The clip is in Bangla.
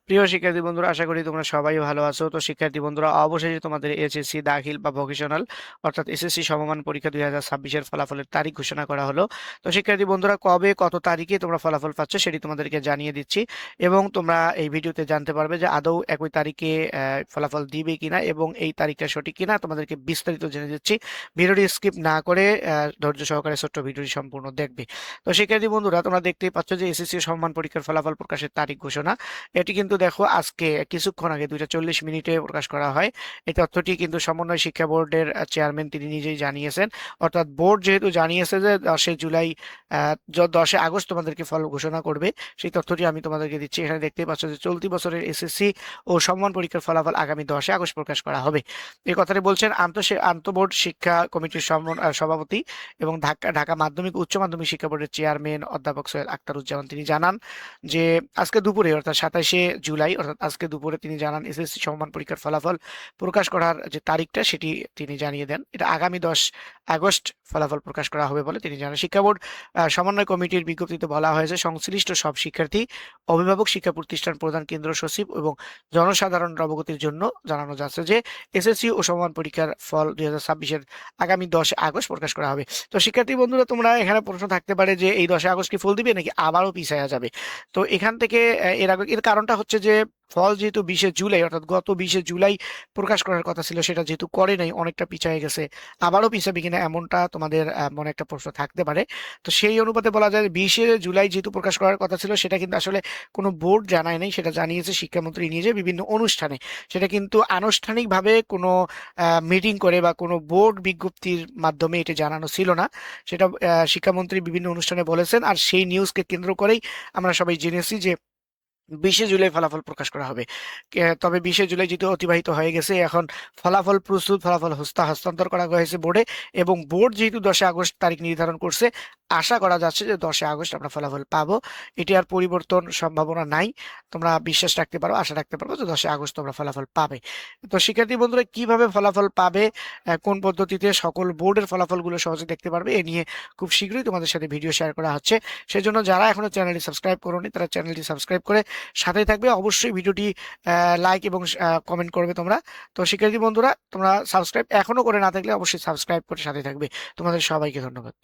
প্রিয় শিক্ষার্থী বন্ধুরা, আশা করি তোমরা সবাই ভালো আছো। তো শিক্ষার্থী বন্ধুরা, অবশেষে তোমাদের এসএসসি দাখিল বা ভোকেশনাল অর্থাৎ এসএসসি সমমান পরীক্ষা 2026-এর ফলাফলের তারিখ ঘোষণা করা হলো। তো শিক্ষার্থী বন্ধুরা, কবে কত তারিখে তোমরা ফলাফল পাচ্ছ সেটি তোমাদেরকে জানিয়ে দিচ্ছি, এবং তোমরা এই ভিডিওতে জানতে পারবে যে আদৌ একই তারিখে ফলাফল দিবে কিনা এবং এই তারিখটা সঠিক কিনা তোমাদেরকে বিস্তারিত জেনে দিচ্ছি। ভিডিওটি স্কিপ না করে ধৈর্য সহকারে ছোট্ট ভিডিওটি সম্পূর্ণ দেখবে। তো শিক্ষার্থী বন্ধুরা, তোমরা দেখতেই পাচ্ছ যে এসএসসি সমমান পরীক্ষার ফলাফল প্রকাশের তারিখ ঘোষণা। এটি কিন্তু দেখো আজকে কিছুক্ষণ আগে 2:40 প্রকাশ করা হয়। এই তথ্যটি কিন্তু সমন্বয় শিক্ষা বোর্ডের চেয়ারম্যান তিনি নিজেই জানিয়েছেন। অর্থাৎ বোর্ড যেহেতু জানিয়েছে যে 10 জুলাই 10 আগস্ট তোমাদেরকে ফল ঘোষণা করবে, সেই তথ্যটি আমি তোমাদেরকে দিচ্ছি। এখানে দেখতেই পাচ্ছ যে চলতি বছরের এসএসসি ও সমমান পরীক্ষার ফলাফল আগামী 10 আগস্ট প্রকাশ করা হবে। এই কথাটি বলছেন আন্তঃবোর্ড শিক্ষা কমিটির সভাপতি এবং ঢাকা ঢাকা মাধ্যমিক উচ্চ মাধ্যমিক শিক্ষা বোর্ডের চেয়ারম্যান অধ্যাপক সৈয়দ আখতারুজ্জামান তিনি জানান যে আজকে দুপুরে অর্থাৎ 27 জুলাই অর্থাৎ আজকে দুপুরে তিনি জানান এসএসসি সমমান পরীক্ষার ফলাফল প্রকাশ করার যে তারিখটা সেটি তিনি জানিয়ে দেন। এটা আগামী 10 আগস্ট ফলাফল প্রকাশ করা হবে বলে তিনি জানান। শিক্ষা বোর্ড সমন্বয় কমিটির বিজ্ঞপ্তিতে বলা হয়েছে সংশ্লিষ্ট সব শিক্ষার্থী, অভিভাবক, শিক্ষা প্রতিষ্ঠান প্রধান, কেন্দ্র সচিব এবং জনসাধারণের অবগতির জন্য জানানো যাচ্ছে যে এসএসসি ও সমমান পরীক্ষার ফল 2026-এর আগামী 10 আগস্ট প্রকাশ করা হবে। তো শিক্ষার্থী বন্ধুরা, তোমরা এখানে প্রশ্ন থাকতে পারে যে এই 10 আগস্ট কি ফল দিবে নাকি আবারও পিছায়া যাবে। তো এখান থেকে এর কারণটা হচ্ছে যে ফল যেহেতু 20 জুলাই অর্থাৎ গত 20 জুলাই প্রকাশ করার কথা ছিল, সেটা যেহেতু করে নাই, অনেকটা পিছিয়ে গেছে। আবারও পিছাবে কিনা এমনটা তোমাদের মনে একটা প্রশ্ন থাকতে পারে। তো সেই অনুপাতে বলা যায় 20 জুলাই যেহেতু প্রকাশ করার কথা ছিল, সেটা কিন্তু আসলে কোনো বোর্ড জানায় নাই, সেটা জানিয়েছে শিক্ষামন্ত্রী নিজে বিভিন্ন অনুষ্ঠানে। সেটা কিন্তু আনুষ্ঠানিকভাবে কোনো মিটিং করে বা কোনো বোর্ড বিজ্ঞপ্তির মাধ্যমে এটা জানানো ছিল না। সেটা শিক্ষামন্ত্রী বিভিন্ন অনুষ্ঠানে বলেছেন, আর সেই নিউজকে কেন্দ্র করেই আমরা সবাই জেনেছি যে 20 জুলাই ফলাফল প্রকাশ করা হবে। তবে 20 জুলাই যেহেতু অতিবাহিত হয়ে গেছে, এখন ফলাফল প্রস্তুত, ফলাফল হস্তান্তর করা হয়েছে বোর্ডে, এবং বোর্ড যেহেতু 10 আগস্ট তারিখ নির্ধারণ করছে, আশা করা যাচ্ছে যে 10 আগস্ট আমরা ফলাফল পাবো। এটি আর পরিবর্তন সম্ভাবনা নাই। তোমরা বিশ্বাস রাখতে পারো, আশা রাখতে পারো যে 10 আগস্ট তোমরা ফলাফল পাবে। তো শিক্ষার্থী বন্ধুরা, কিভাবে ফলাফল পাবে, কোন পদ্ধতিতে সকল বোর্ডের ফলাফলগুলো সহজে দেখতে পারবে, এ নিয়ে খুব শীঘ্রই তোমাদের সাথে ভিডিও শেয়ার করা হচ্ছে। সেজন্য যারা এখনো চ্যানেলটি সাবস্ক্রাইব করোনি, তারা চ্যানেলটি সাবস্ক্রাইব করে সাথেই থাকবে। অবশ্যই ভিডিওটি লাইক এবং কমেন্ট করবে তোমরা। তো শিক্ষার্থী বন্ধুরা, তোমরা সাবস্ক্রাইব এখনো করে না থাকলে অবশ্যই সাবস্ক্রাইব করে সাথে থাকবে। তোমাদের সবাইকে ধন্যবাদ।